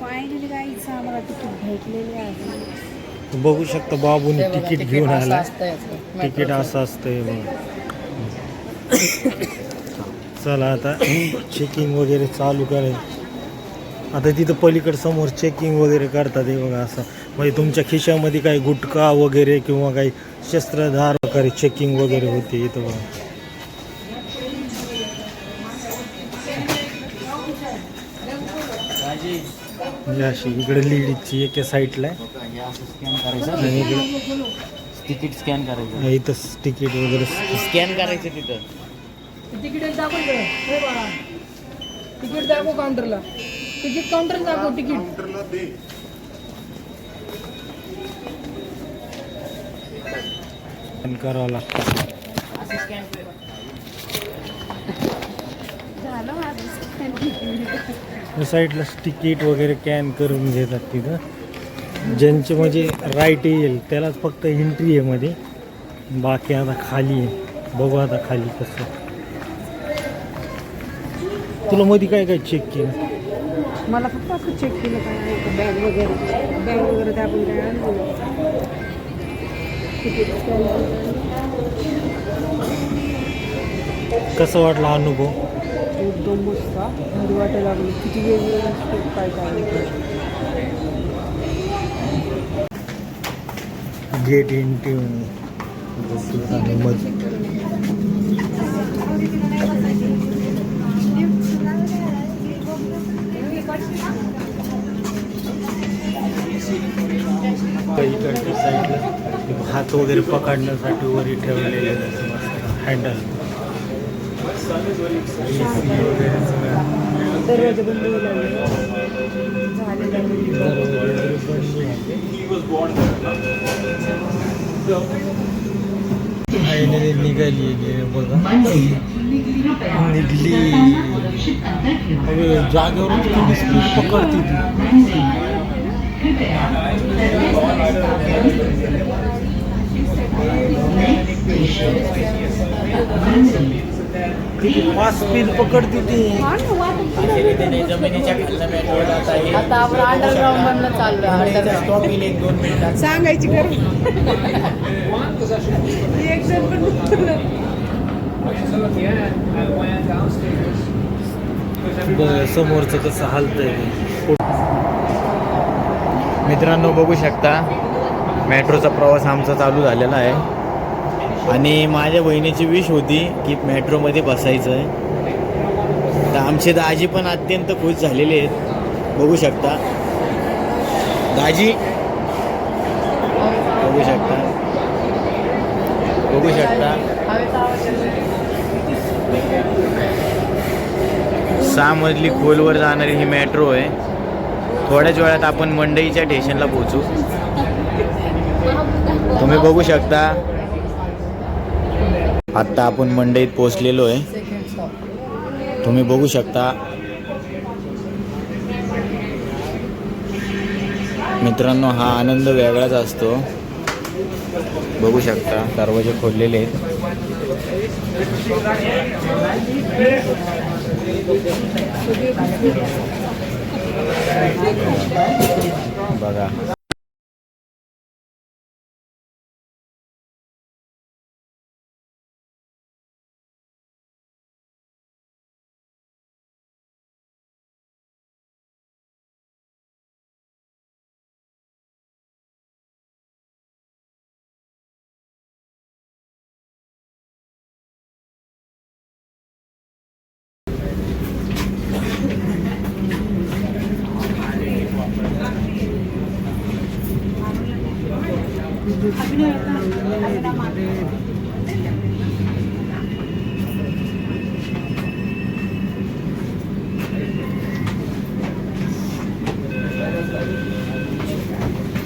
Finally गाईचं आम्हाला ticket भेटलेले आहे. बघू शकता बाबूने तिकीट घेऊन आला. तिकीट असं असतंय बघ. चला आता चेकिंग वगैरे चालू करायचं. आता तिथं पलीकडे समोर चेकिंग वगैरे करतात हे बघा असं. म्हणजे तुमच्या खिशामध्ये काही गुटखा वगैरे किंवा काही शस्त्रधार वगैरे चेकिंग वगैरे होते इथं बघा. म्हणजे अशी इकडे लेडीजची एका साईडला आहे स्कॅन करायचं आणि इकडे तिकीट स्कॅन करायचं. इथं तिकीट वगैरे स्कॅन करायचं तिथं. तिकीट दाखव इकडे. तिकीट दाखव काउंटरला. तिकीट काउंटर दाखव. तिकीट करावं लागतं. साईडला तिकीट वगैरे कॅन करून घेतात तिथं. ज्यांचे म्हणजे राईट येईल त्यालाच फक्त एंट्री आहे मध्ये. बाकी आता खाली आहे. बघू आता खाली कसं. तुला मध्ये काय काय चेक केलं? मला फक्त असं चेक केलं काय आहे बॅग वगैरे ते आपण काय आणलं. कसं वाटला अनुभव? एकदम मस्त भारी वाटायला लागली. किती वेगवेगळे काय काय गेट एंट्री आणि मग इकडच्या साईडला हात वगैरे पकडण्यासाठी वरी ठेवलेले हँडल. दरवाजे बंद झालेले निघाली बघा. निघली जागेवरून थोडी स्पीड पकडते ती. फास्ट स्पीड पकडते ती. जमिनीच्या खालचा मेट्रो जात आहे. आता आपण अंडरग्राऊंड मधनं चाललोय. स्टॉप येईल 1-2 मिनिटात. सांगायची गरज एक जण पण समोरचं कसं हलतंय. मित्रांनो बघू शकता मेट्रोचा प्रवास आमचा चालू झालेला आहे. आणि माझ्या बहिणीची विश होती की मेट्रोमध्ये बसायचं आहे. तर आमचे दाजी पण अत्यंत खुश झालेले आहेत. बघू शकता दाजी. बघू शकता. बघू शकता 6 मजली खोलवर जाणारी ही मेट्रो आहे. थोड्याच वेळात आपण मंडईच्या स्टेशनला पोहोचू. तुम्ही बघू शकता आत्ता आपण मंडईत पोहोचलेलो आहे. तुम्ही बघू शकता मित्रांनो हा आनंद वेगळाच असतो. बघू शकता दरवाजे खोललेले आहेत. बघा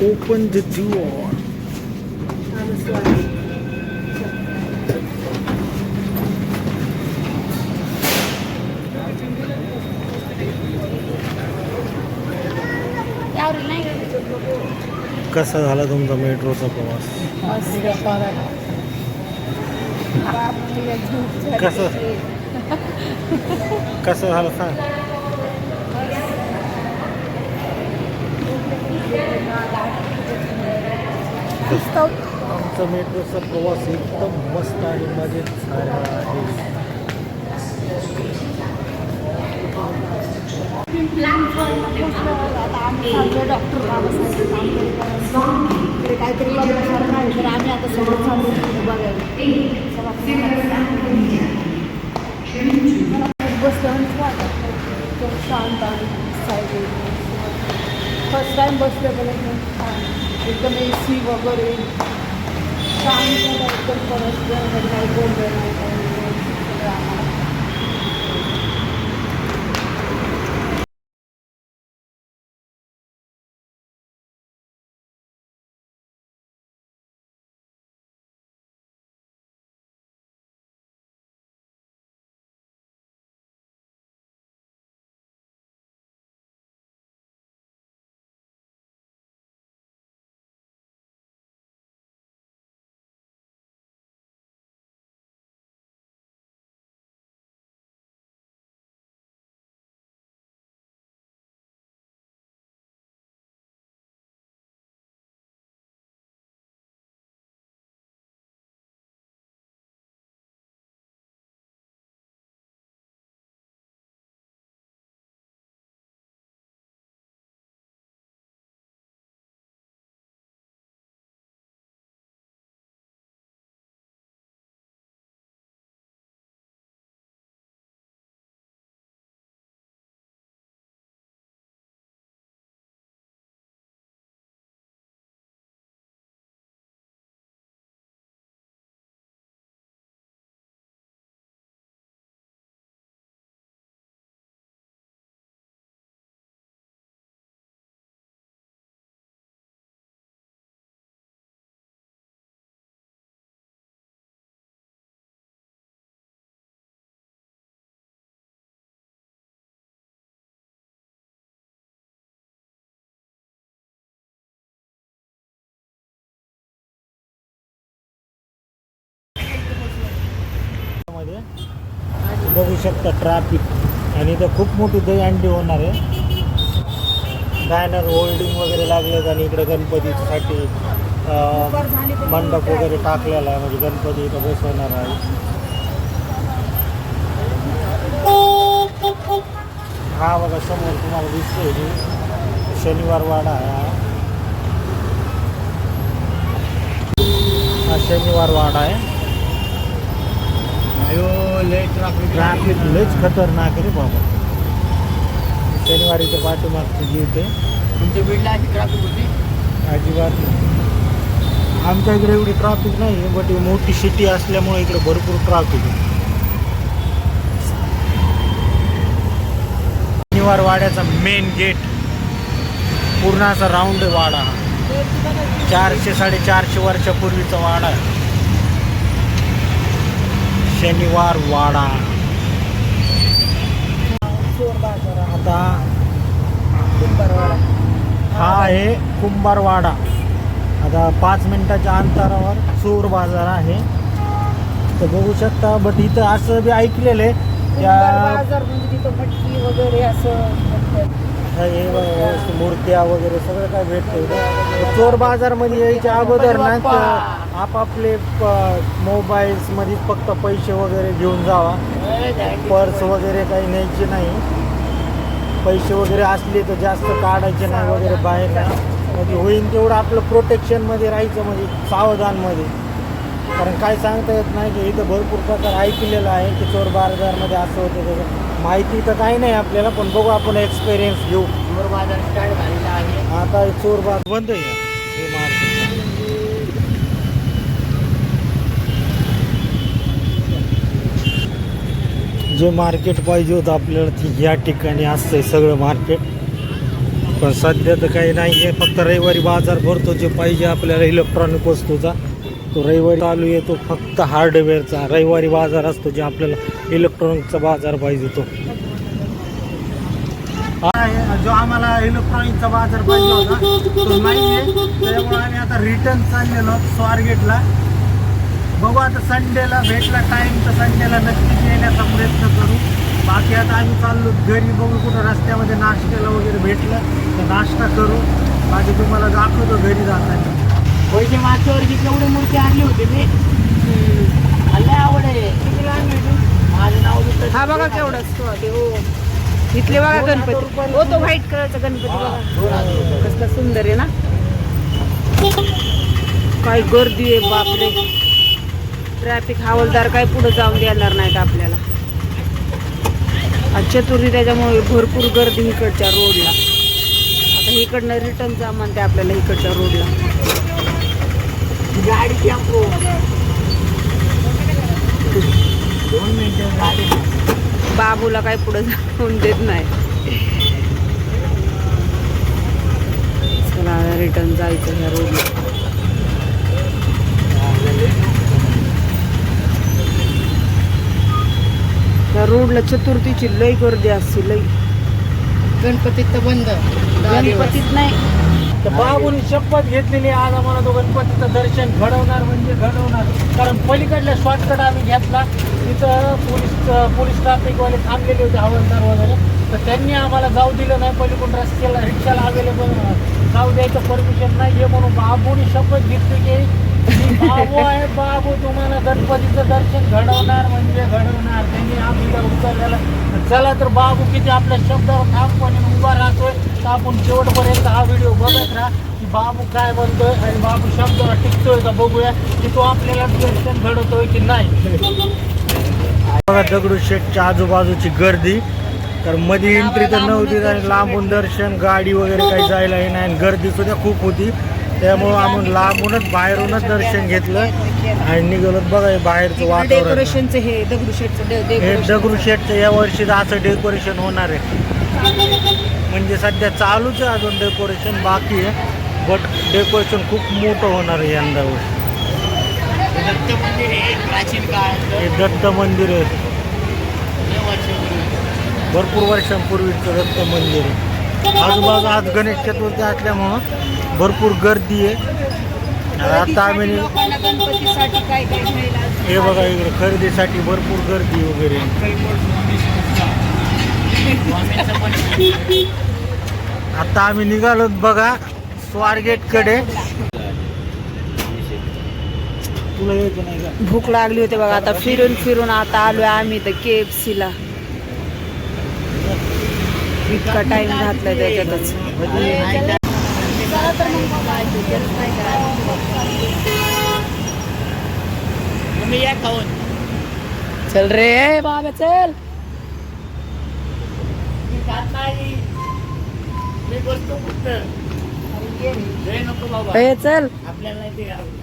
Open the door. कसा झाला तुमचा मेट्रोचा प्रवास? कसं झालं सांग. आमचा मेट्रोचा प्रवास एकदम मस्त आणि मजेत झाला आहे. डॉक्टर बाबासाहेब काहीतरी बघण्यासारखं आहे तर आम्ही आता सगळं चालू बघायला बसल्यानंच वाटत शांत आणि फर्स्ट टाईम बसलं गेलं एकदम AC वगैरे शांत एकदम परत काही गोंधळ नाही बघू शकता ट्रॅफिक आणि इथं खूप मोठी दहीहंडी होणार आहे. बॅनर होल्डिंग वगैरे लागलेत आणि इकडे गणपतीसाठी मंडप वगैरे टाकलेला आहे म्हणजे गणपती इथं बसवणार आहे. हा बघा समोर तुम्हाला दिसतोय शनिवार वाडा आहे. हा शनिवार वाडा आहे. ट्रॅफिक लयच खतरनाक आहे रे बाबा. शनिवारीच्या पाठीमागची जी इथे तुमच्या बीडला अशी ट्रॅफिक होती अजिबात नाही. आमच्या इकडे एवढी ट्रॅफिक नाही आहे बट मोठी सिटी असल्यामुळे इकडे भरपूर ट्रॅफिक आहे. शनिवार वाड्याचा मेन गेट पूर्ण असा राऊंड वाडा. 400-450 वर्षापूर्वीचा वाडा आहे शनिवार वाडा. आता हा आहे कुंभारवाडा. आता 5 मिनिटाच्या अंतरावर चोर बाजार आहे तर बघू शकता. बट इथं असं बी ऐकलेलं आहे बाजार म्हणजे तिथं मटकी वगैरे असं मूर्त्या वगैरे सगळं काय भेटतं. चोर बाजारमध्ये यायच्या अगोदर ना आपापले मोबाईल्समध्ये फक्त पैसे वगैरे घेऊन जावा. पर्स वगैरे काही न्यायचे नाही. पैसे वगैरे असले तर जास्त काढायचे नाही वगैरे बाहेर. म्हणजे होईल तेवढं आपलं प्रोटेक्शनमध्ये राहायचं म्हणजे सावधानमध्ये. कारण काय सांगता येत नाही की इथं भरपूर प्रकार ऐकलेलं आहे की चोर बाजारमध्ये असं होतं त्याचं माहिती तर काही नाही आपल्याला. पण बघू आपण एक्सपिरियन्स घेऊ. चोर बाजार स्टार्ट झालेला आहे आता चोर बाजार बंद आहे हे मार्केट. जे मार्केट पाहिजे होतं आपल्याला ती या ठिकाणी असतंय सगळं मार्केट. पण सध्या तर काही नाही आहे. फक्त रविवारी बाजार भरतो जे पाहिजे आपल्याला इलेक्ट्रॉनिक वस्तूचा तो रविवारी चालू येतो. फक्त हार्डवेअरचा रविवारी बाजार असतो जे आपल्याला इलेक्ट्रॉनिकचा बाजार पाहिजे तो. आहे जो आम्हाला इलेक्ट्रॉनिकचा बाजार पाहिजे होता तो नाही आहे. त्यामुळे आम्ही आता रिटर्न चाललेलो स्वारगेटला. बघू आता संडेला भेटला टाईम तर संडेला नक्कीच येण्याचा प्रयत्न करू. बाकी आता आम्ही चाललो घरी. बघू कुठं रस्त्यामध्ये नाश्त्याला वगैरे भेटलं तर नाश्ता करू. बाकी तुम्हाला दाखवतो घरी जाताना. पैसे मागच्या वर्षी केवढे मूर्ती आणली होती मी. मला आवड आहे. माझं नाव घेतलं. हा बघा केवढा असतो ते. हो इथले बघा गणपती. हो तो व्हाईट कलरचा गणपती बघा कसला सुंदर आहे ना. काय गर्दी आहे बापरे. ट्रॅफिक हवालदार काय पुढे जाऊन देणार नाहीत आपल्याला. आज चतुर्थी त्याच्यामुळे भरपूर गर्दी इकडच्या रोडला. आता इकडनं रिटर्न जा म्हणते आपल्याला इकडच्या रोडला. गाडी टेम्पो 2 मिनिटं गाडी. बाबूला काय पुढे जाऊन देत नाही. चला रिटर्न जायचं ह्या रोडला. त्या रोडला चतुर्थीची लई गर्दी असते लई. गणपतीत तर बंद. गणपतीत नाही. तर बाबूने शपथ घेतलेली आज आम्हाला तो गणपतीचं दर्शन घडवणार म्हणजे घडवणार. कारण पलीकडल्या शॉर्टकट आम्ही घेतला. तिथं पोलीस ट्रॅफिकवाले थांबलेले होते हवालदार वगैरे. तर त्यांनी आम्हाला जाऊ दिलं नाही. पलीकडून रस्त्याला रिक्षाला अवेलेबल जाऊ द्यायचं परमिशन नाही आहे म्हणून बाबूने शपथ घेतली की बाबू आहे बाबू तुम्हाला गणपतीचं दर्शन घडवणार म्हणजे घडवणार. त्यांनी आम्ही उचललेला. चला तर बाबू किती आपल्या शब्दावर ठामपणे उभा राहतोय. तर आपण शेवटपर्यंत हा व्हिडिओ बघत राहा की बाबू काय म्हणतोय आणि बाबू शब्दावर टिकतोय का बघूया की तो आपल्याला दर्शन घडवतोय की नाही. बघा दगडूशेठच्या आजूबाजूची गर्दी. तर मध्ये एंट्री तर नव्हती आणि लांबून दर्शन गाडी वगैरे काही जायला नाही आणि गर्दी सुद्धा खूप होती. त्यामुळं आम्ही लांबूनच बाहेरूनच दर्शन घेतलं आणि निघालो. बघा हे बाहेरचं वातावरण. डेकोरेशनचं हे दगडूशेठचं हे दगडूशेठचं या वर्षी असं डेकोरेशन होणार आहे. म्हणजे सध्या चालूच आहे अजून डेकोरेशन बाकी आहे. बट डेकोरेशन खूप मोठं होणार आहे यंदा वर्षी. दत्त मंदिर आहे प्राचीन काळात. हे दत्त मंदिर आहे. भरपूर वर्षांपूर्वीचं दत्त मंदिर आहे. आजूबाजू आज गणेश चतुर्थी असल्यामुळं भरपूर गर्दी आहे. आता आम्ही गणपतीसाठी काय काय घ्यायला. हे बघा इकडे खरेदीसाठी भरपूर गर्दी वगैरे. आता आम्ही निघालो बघा स्वारगेटकडे. तुला यायचं नाही का? भूक लागली होती बघा. आता फिरून आता आलोय आम्ही तर KFC ला. इतका टाइम घातलाय त्याच्यातच. तुम्ही या खाऊन. चल रे बाबा चल. मी खात नाही. मी बसतो फक्त. हे नको बाबा. ए चल. आपल्याला नाही ते आवडत.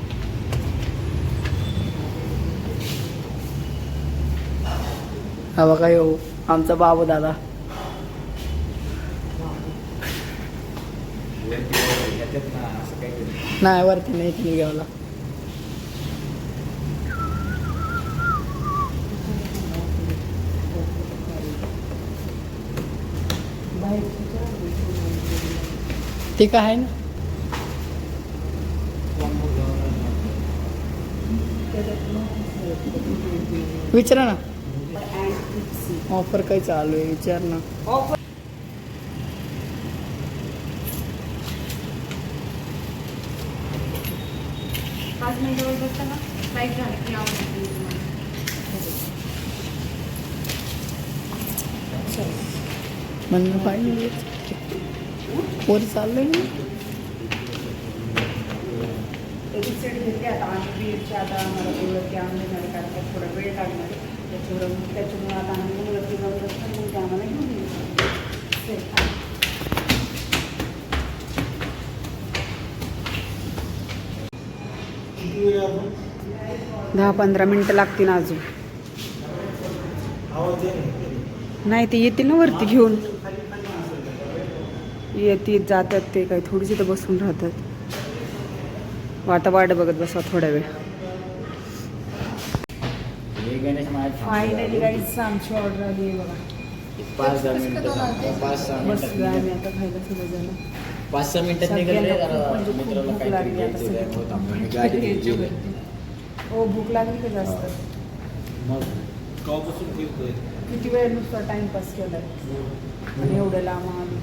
हा बघा येऊ आमचा बाबू दादा. नाही वरती नाही इथे निघावला. ते काय आहे ना. विचारा ना ऑफर काय चालू आहे विचार ना. 5 मिनिटावर बसताना लाईट झाली की आवडते म्हणून पाहिजे वर चाललंय ना. आता आम्ही बीडच्या आता आम्हाला तेवढं ते आणलं कारण थोडा वेळ लागणार त्याच्यामुळे आता आम्ही मुलं जाऊन बसतात मग ते आम्हाला घेऊन येऊ. 10-15 मिनिटं लागतील अजून. नाही ते येतील ना वरती घेऊन. येतील जातात ते काही थोडीशी तर बसून राहतात. आता वाट बघत बसा थोड्या वेळ. फायनली गाईज आमची ऑर्डर आली आहे बघा. 5-10 मिनिटं बसलो आम्ही आता खायला सगळं झालं. 5-6 मिनिटात हो भूक लागली का जास्त. किती वेळ नुसता टाइमपास केलाय आणि एवढं लांब आम्ही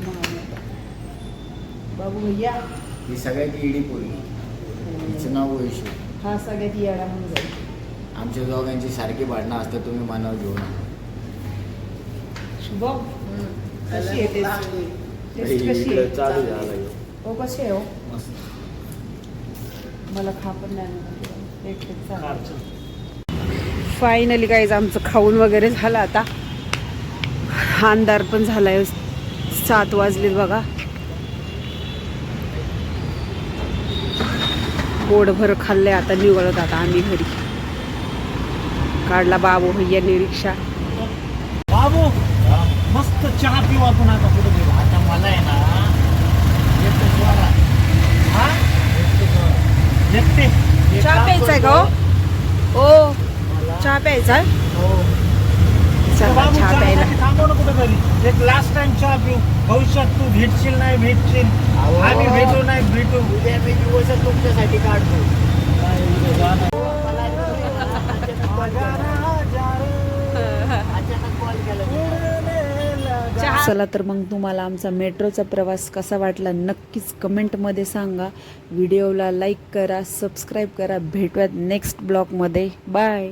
बाबू भैया ही सगळ्याची इडी पोळी. हिचं नाव वैशू. हा सगळ्यात येडा म्हणून जाईल. आमच्या दोघांची सारखी भांडणं असतात, तुम्ही मनावर घेऊ नका. शुभम कशी आहे टेस्ट कशी इकडं आहे? चालू झालं ह्यो. हो कशी आहे हो? मस्त. मला खा पण नाही फायनली गाईज आमचं खाऊन वगैरे झालं आता. अंधार पण झालाय, 7 वाजलेत बघा. पोटभर खाल्लंय, आता निवळत आता आम्ही घरी. काढला बाबू भैयाने रिक्षा. बाबू मस्त चहा पिऊ आपण आता कुठे गेलो. आता मला आहे ना एकटं सोडा. हा एकटे चहा प्यायचाय का हो? ओ चहा प्यायचा? चला बाबू चहा प्यायला. थांबव ना कुठे तरी. एक लास्ट टाइम चहा पिऊ. भविष्यात तू भेटशील नाही भेटशील, आम्ही भेटू नाही भेटू. उद्या मी दिवस तुमच्यासाठी काढतो. अचानक कॉल केला. चला तर मग तुम्हाला आमचा मेट्रोचा प्रवास कसा वाटला नक्कीच कमेंटमध्ये सांगा. व्हिडिओला लाईक करा, सबस्क्राईब करा. भेटूयात नेक्स्ट ब्लॉगमध्ये. बाय.